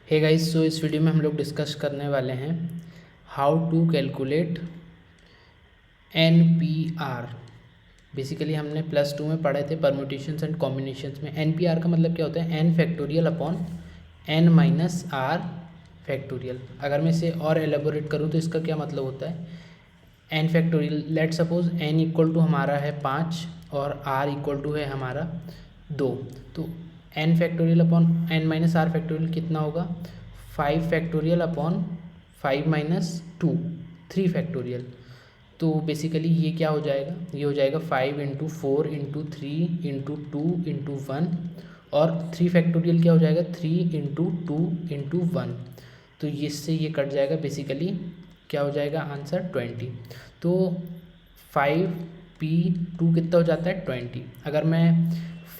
Hey guys, सो इस video में हम लोग डिस्कस करने वाले हैं how to calculate NPR। Basically हमने +2 में पढ़े थे परम्यूटेशंस एंड कॉम्बिनेशंस में। NPR का मतलब क्या होता है? n factorial upon n minus r factorial. अगर मैं इसे और एलेबोरेट करूँ तो इसका क्या मतलब होता है? n factorial, let suppose n equal to हमारा है 5 और r इक्वल टू है हमारा 2। तो n factorial upon n minus are factorial कितना होगा? 5 फैक्टोरियल अपॉन 5 माइनस 2, 3 फैक्टोरियल। तो बेसिकली ये क्या हो जाएगा? ये हो जाएगा 5 इंटू 4 इंटू 3 इंटू 2 इंटू 1, और 3 फैक्टोरियल क्या हो जाएगा? 3 इंटू 2 इंटू 1। तो इससे ये कट जाएगा। बेसिकली क्या हो जाएगा आंसर? 20। तो 5p2 कितना हो जाता है? 20। अगर मैं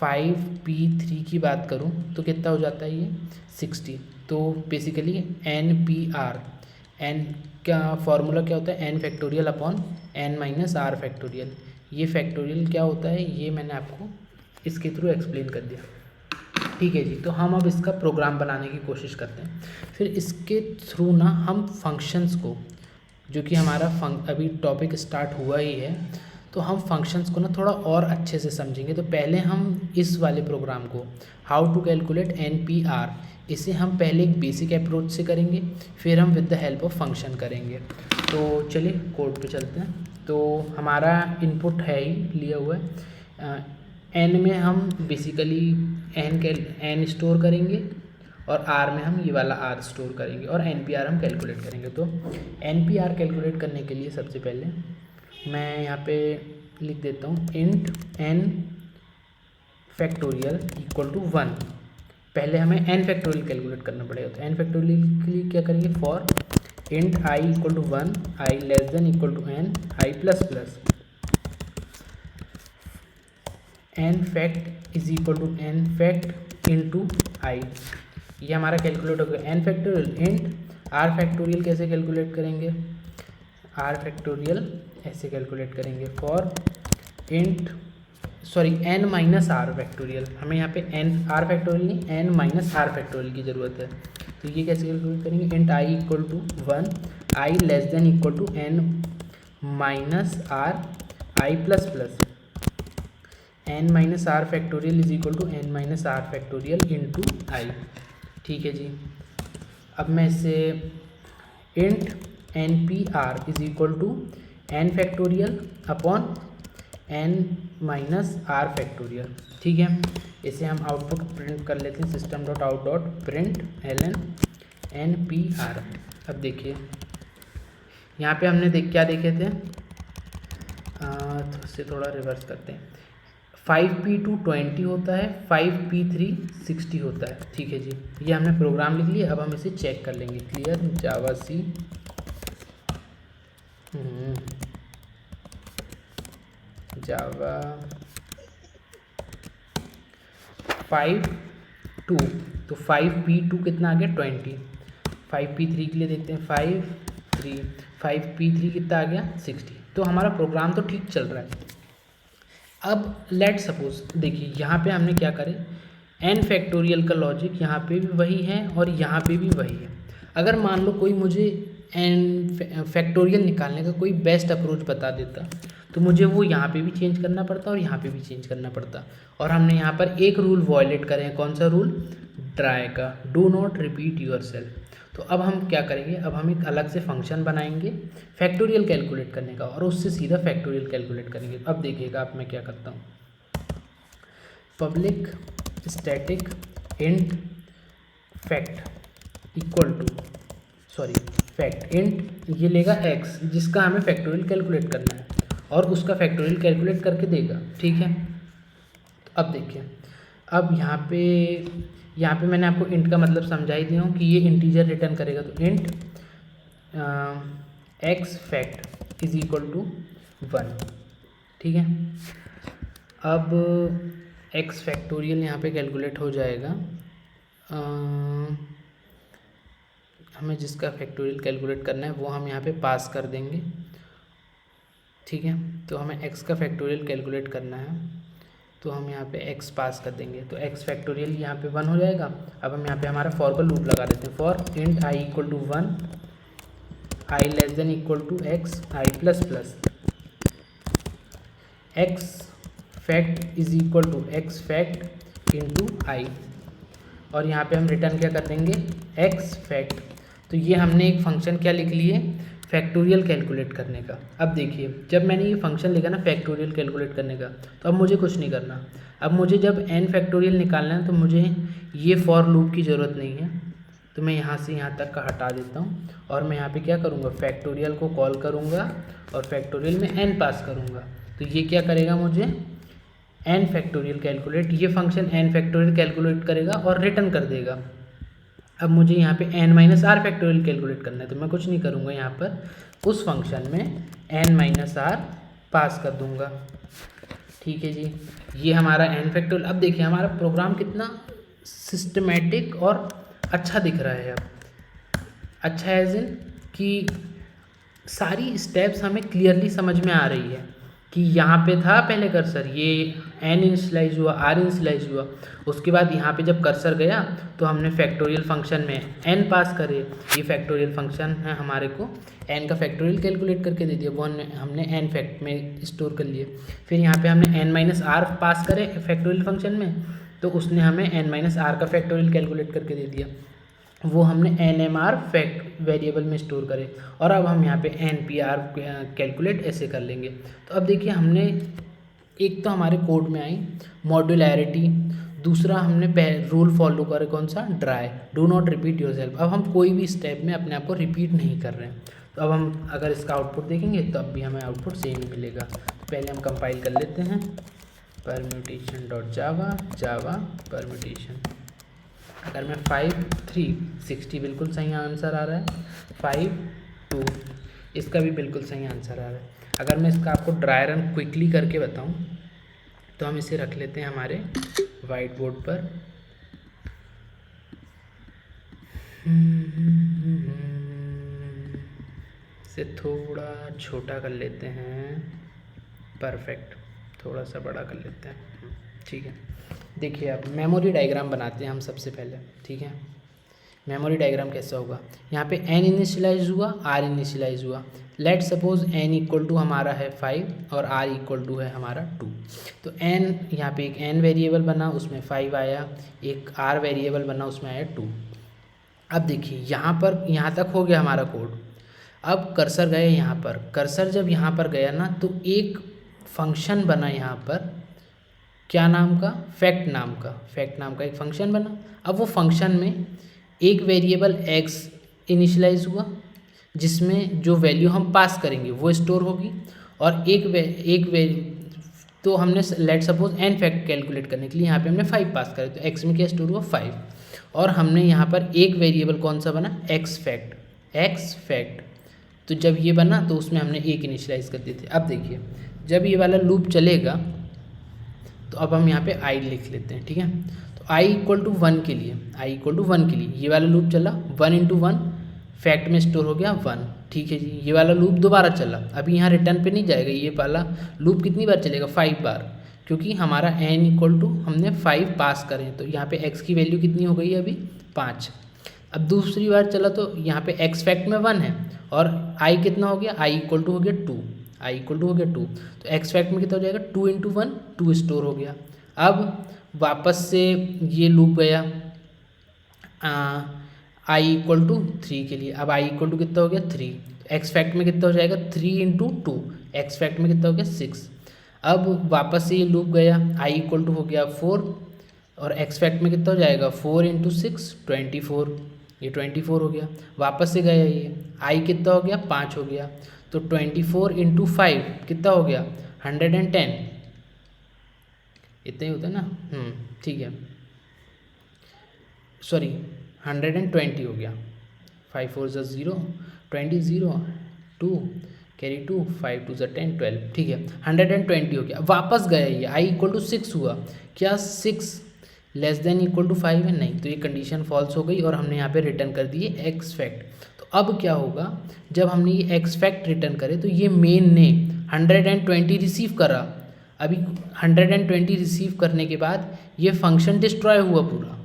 5p3 की बात करूं तो कितना हो जाता है ये? 60। तो बेसिकली NPR, n का फॉर्मूला क्या होता है? n factorial upon n minus are factorial. ये फैक्टोरियल क्या होता है ये मैंने आपको इसके थ्रू एक्सप्लेन कर दिया। ठीक है जी। तो हम अब इसका प्रोग्राम बनाने की कोशिश करते हैं। फिर इसके थ्रू ना हम फंक्शंस को, जो कि हमारा अभी टॉपिक स्टार्ट हुआ ही है, तो हम फंक्शंस को ना थोड़ा और अच्छे से समझेंगे। तो पहले हम इस वाले प्रोग्राम को, हाउ टू कैलकुलेट NPR, इसे हम पहले एक बेसिक अप्रोच से करेंगे, फिर हम with the help of function करेंगे। तो चलिए कोड पे चलते हैं। तो हमारा इनपुट है ही लिया हुआ है। n में हम बेसिकली n स्टोर करेंगे और r में हम ये वाला r स्टोर करेंगे, और NPR हम कैलकुलेट करेंगे। तो NPR कैलकुलेट करने के लिए सबसे पहले मैं यहाँ पे लिख देता हूँ int n factorial equal to 1। पहले हमें n फैक्टोरियल कैलकुलेट करना पड़ेगा। तो n फैक्टोरियल के लिए क्या करेंगे? For int i equal to 1, i less than equal to n, i plus plus n fact is equal to n fact into i. ये हमारा कैलकुलेट हो गया n factorial. Int r factorial कैसे calculate करेंगे? r फैक्टोरियल ऐसे calculate करेंगे for int n minus are factorial. हमें यहाँ पे r फैक्टोरियल नहीं, n माइनस आर फैक्टोरियल की ज़रूरत है। तो ये कैसे कैलकुलेट करेंगे? Int i equal to 1, i less than equal to n minus r, i plus plus n minus are factorial is equal to n minus are factorial into i. ठीक है जी। अब मैं इसे int NPR is equal to n factorial upon n minus are factorial. ठीक है। इसे हम आउटपुट प्रिंट कर लेते हैं, system dot out dot print ln NPR। अब देखिए यहाँ पे हमने क्या देखे थे? इससे थोड़ा रिवर्स करते हैं। 5p2 20 होता है, 5p3 60 होता है। ठीक है जी। ये हमने प्रोग्राम लिख लिया। अब हम इसे चेक कर लेंगे। क्लियर जावा सी जावा 5 2। तो 5p2 कितना आ गया? 20। 5p3 के लिए देखते हैं 5p3 कितना आ गया? 60। तो हमारा प्रोग्राम तो ठीक चल रहा है। अब लेट सपोज देखिए यहाँ पे हमने क्या करें, n फैक्टोरियल का लॉजिक यहाँ पे भी वही है और यहाँ पे भी वही है। अगर मान लो कोई मुझे n फैक्टोरियल निकालने का कोई बेस्ट अप्रोच बता देता, तो मुझे वो यहाँ पे भी चेंज करना पड़ता और यहाँ पे भी चेंज करना पड़ता। और हमने यहाँ पर एक रूल वॉयलेट करे हैं। कौन सा रूल? ट्राई का, do not repeat your self. तो अब हम क्या करेंगे? अब हम एक अलग से फंक्शन बनाएंगे फैक्टोरियल कैलकुलेट करने का, और उससे सीधा फैक्टोरियल कैलकुलेट करेंगे। अब देखिएगा अब मैं क्या करता हूँ। Public static int fact equal to fact int ये लेगा x, जिसका हमें फैक्टोरियल कैलकुलेट करना है, और उसका फैक्टोरियल कैलकुलेट करके देगा। ठीक है। तो अब देखिए, अब यहाँ पे मैंने आपको इंट का मतलब समझा ही दिया हूँ कि ये इंटीजर रिटर्न करेगा। तो int x fact is equal to 1। ठीक है। अब x फैक्टोरियल यहाँ पे कैलकुलेट हो जाएगा। हमें जिसका फैक्टोरियल कैलकुलेट करना है वो हम यहाँ पे पास कर देंगे। ठीक है। तो हमें x का फैक्टोरियल कैलकुलेट करना है। तो हम यहाँ पे x पास कर देंगे, तो x फैक्टोरियल यहाँ पे 1 हो जाएगा। अब हम यहाँ पे हमारा फॉर का लूप लगा देते हैं, for int i equal to 1, i less than equal to x, i plus plus x fact is equal to x fact into i, और यहाँ पे हम रिटर्न क्या कर देंगे, x फैक्ट। तो ये हमने एक फंक्शन क्या लिख लिए, फैक्टोरियल कैलकुलेट करने का। अब देखिए जब मैंने ये फंक्शन लिखा ना फैक्टोरियल कैलकुलेट करने का, तो अब मुझे कुछ नहीं करना। अब मुझे जब n फैक्टोरियल निकालना है तो मुझे ये फॉर लूप की ज़रूरत नहीं है, तो मैं यहाँ से यहाँ तक का हटा देता हूँ, और मैं यहाँ पे क्या करूँगा, फैक्टोरियल को कॉल करूँगा और फैक्टोरियल में n पास करूँगा। तो ये क्या करेगा, मुझे n फैक्टोरियल कैलकुलेट, ये फंक्शन n फैक्टोरियल कैलकुलेट करेगा और रिटर्न कर देगा। अब मुझे यहाँ पे n minus are factorial calculate करना है, तो मैं कुछ नहीं करूँगा, यहाँ पर उस फंक्शन में n माइनस आर पास कर दूँगा। ठीक है जी, ये हमारा n फैक्टोरियल। अब देखिए हमारा प्रोग्राम कितना सिस्टमेटिक और अच्छा दिख रहा है। अब अच्छा एज इन कि सारी स्टेप्स हमें क्लियरली समझ में आ रही है कि यहाँ पे था पहले कर्सर, ये n इनिशियलाइज हुआ, r इनिशियलाइज हुआ, उसके बाद यहाँ पे जब कर्सर गया तो हमने फैक्टोरियल फंक्शन में n पास करे। ये फैक्टोरियल फंक्शन है, हमारे को n का फैक्टोरियल कैलकुलेट करके दे दिया, वो हमने n फैक्ट में स्टोर कर लिए। फिर यहाँ पे हमने n माइनस आर पास करे फैक्टोरियल फंक्शन में, तो उसने हमें n माइनस आर का फैक्टोरियल कैलकुलेट करके दे दिया, वो हमने NMR फैक्ट वेरिएबल में स्टोर करे। और अब हम यहाँ पे NPR कैलकुलेट ऐसे कर लेंगे। तो अब देखिए हमने एक तो हमारे कोड में आई मॉड्यूलैरिटी, दूसरा हमने रूल फॉलो करे कौन सा, dry, do not repeat yourself. अब हम कोई भी स्टेप में अपने आप को रिपीट नहीं कर रहे हैं। तो अब हम अगर इसका आउटपुट देखेंगे तो अब भी हमें आउटपुट सेम मिलेगा। तो पहले हम कंपाइल कर लेते हैं, परम्यूटेशन डॉट जावा, जावा परम्यूटेशन। अगर मैं 5 3 60 बिल्कुल सही आंसर आ रहा है, 5 2 इसका भी बिल्कुल सही आंसर आ रहा है। अगर मैं इसका आपको ड्राई रन क्विकली करके बताऊं तो हम इसे रख लेते हैं हमारे वाइट बोर्ड पर। इसे थोड़ा छोटा कर लेते हैं, परफेक्ट, थोड़ा सा बड़ा कर लेते हैं, ठीक है। देखिए अब मेमोरी डायग्राम बनाते हैं हम सबसे पहले, ठीक है। मेमोरी डायग्राम कैसा होगा, यहाँ पे n इनिशियलाइज हुआ, r इनिशियलाइज हुआ। Let suppose n equal to हमारा है 5 और r इक्वल टू है हमारा 2। तो n यहाँ पे एक n वेरिएबल बना, उसमें 5 आया, एक r वेरिएबल बना, उसमें आया 2। अब देखिए यहाँ पर, यहाँ तक हो गया हमारा कोड। अब कर्सर गए यहाँ पर, कर्सर जब यहाँ पर गया ना तो एक फंक्शन बना यहाँ पर, क्या नाम का, फैक्ट नाम का, फैक्ट नाम का एक फंक्शन बना। अब वो फंक्शन में एक वेरिएबल x इनिशियलाइज हुआ, जिसमें जो वैल्यू हम पास करेंगे वो स्टोर होगी, और तो हमने late suppose n fact calculate करने के लिए यहाँ पे हमने 5 पास करे, तो x में क्या स्टोर हुआ, 5। और हमने यहाँ पर एक वेरिएबल कौन सा बना, x फैक्ट। तो जब ये बना तो उसमें हमने एक इनिशियलाइज कर दिए थे। अब देखिए जब ये वाला लूप चलेगा तो अब हम यहाँ पे i लिख लेते हैं, ठीक है। तो i इक्वल टू 1 के लिए, ये वाला लूप चला, 1 इंटू 1 फैक्ट में स्टोर हो गया 1, ठीक है जी। ये वाला लूप दोबारा चला, अभी यहाँ रिटर्न पे नहीं जाएगा, ये वाला लूप कितनी बार चलेगा, 5 बार, क्योंकि हमारा n इक्वल टू हमने 5 पास करें, तो यहाँ पे x की वैल्यू कितनी हो गई है अभी, 5। अब दूसरी बार चला तो यहाँ पे x फैक्ट में 1 है, और i कितना हो गया, i इक्वल टू हो गया 2, तो x फैक्ट में कितना हो जाएगा, 2 इंटू 1 2 स्टोर हो गया। अब वापस से ये लूप गया i इक्वल टू 3 के लिए, अब i इक्वल टू कितना हो गया 3, x फैक्ट में कितना हो जाएगा 3 इंटू 2, x फैक्ट में कितना हो गया 6। अब वापस से ये लूप गया, i इक्वल टू हो गया 4, और x फैक्ट में कितना हो जाएगा 4 इंटू 6 24, ये 24 हो गया। वापस से गया ये i कितना हो गया 5 हो गया, तो 24 इंटू 5 कितना हो गया 110, इतना ही होता है ना, ठीक है, सॉरी 120 हो गया, 5 4 0 20 0 2 कैरी 2 5 2 10 12, ठीक है 120 हो गया। वापस गया ये i इक्वल टू 6 हुआ, क्या 6 लेस देन इक्वल टू 5 है, नहीं, तो ये कंडीशन फॉल्स हो गई और हमने यहाँ पे रिटर्न कर दिए x फैक्ट। तो अब क्या होगा, जब हमने ये x फैक्ट रिटर्न करे तो ये मेन ने 120 रिसीव करा, अभी 120 रिसीव करने के बाद ये फंक्शन डिस्ट्रॉय हुआ पूरा,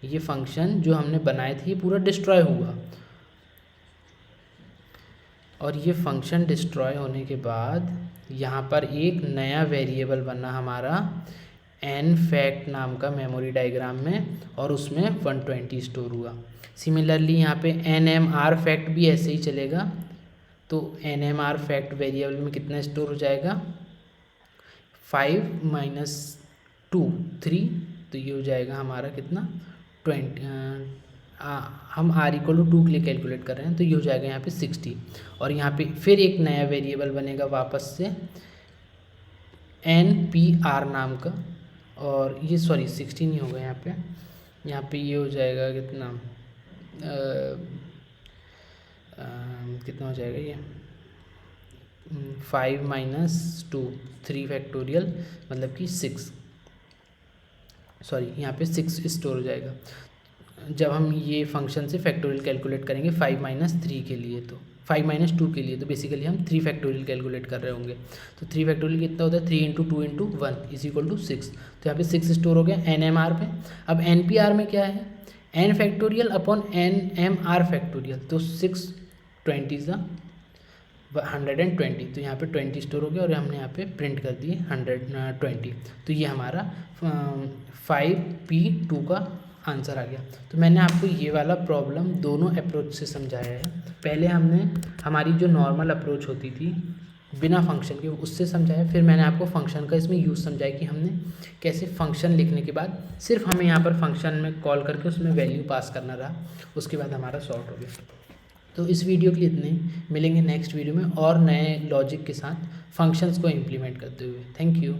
ये फंक्शन जो हमने बनाए थे ये पूरा डिस्ट्रॉय हुआ। और ये फंक्शन डिस्ट्रॉय होने के बाद यहाँ पर एक नया वेरिएबल बना हमारा एन फैक्ट नाम का मेमोरी डायग्राम में, और उसमें 120 स्टोर हुआ। सिमिलरली यहाँ पे एन एम आर फैक्ट भी ऐसे ही चलेगा। तो N M R fact variable में कितना स्टोर हो जाएगा, 5 माइनस 2 3, तो ये हो जाएगा हमारा कितना 20। हम आर इक्वल टू 2 के लिए कैलकुलेट कर रहे हैं, तो ये हो जाएगा यहाँ पे 60। और यहाँ पे फिर एक नया वेरिएबल बनेगा वापस से एन पी आर नाम का, और ये सॉरी 60 नहीं होगा यहाँ पे ये हो जाएगा कितना कितना हो जाएगा ये 5 माइनस 2 3 फैक्टोरियल, मतलब कि 6, सॉरी यहाँ पे 6 स्टोर हो जाएगा जब हम ये फंक्शन से फैक्टोरियल कैलकुलेट करेंगे 5 माइनस 3 के लिए, तो 5 माइनस 2 के लिए, तो बेसिकली हम 3 फैक्टोरियल कैलकुलेट कर रहे होंगे। तो 3 फैक्टोरियल कितना होता है, 3 into 2 into 1 is equal to 6। तो यहाँ पे 6 स्टोर हो गया एन एम आर पे। अब एन पी आर में क्या है, N factorial upon N M R factorial, तो 6 20 ज़ा 120, तो यहाँ पे 20 स्टोर हो गया, और हमने यहाँ पे प्रिंट कर दिए 120। तो ये हमारा 5P2 का आंसर आ गया। तो मैंने आपको ये वाला प्रॉब्लम दोनों अप्रोच से समझाया है। पहले हमने हमारी जो नॉर्मल अप्रोच होती थी बिना फंक्शन के, उससे समझाया। फिर मैंने आपको फंक्शन का इसमें यूज़ समझाया कि हमने कैसे फंक्शन लिखने के बाद सिर्फ हमें यहाँ पर फंक्शन में कॉल करके उसमें वैल्यू पास करना रहा, उसके बाद हमारा सॉर्ट हो गया। तो इस वीडियो के लिए इतने ही, मिलेंगे नेक्स्ट वीडियो में और नए लॉजिक के साथ फंक्शंस को इम्प्लीमेंट करते हुए। Thank you.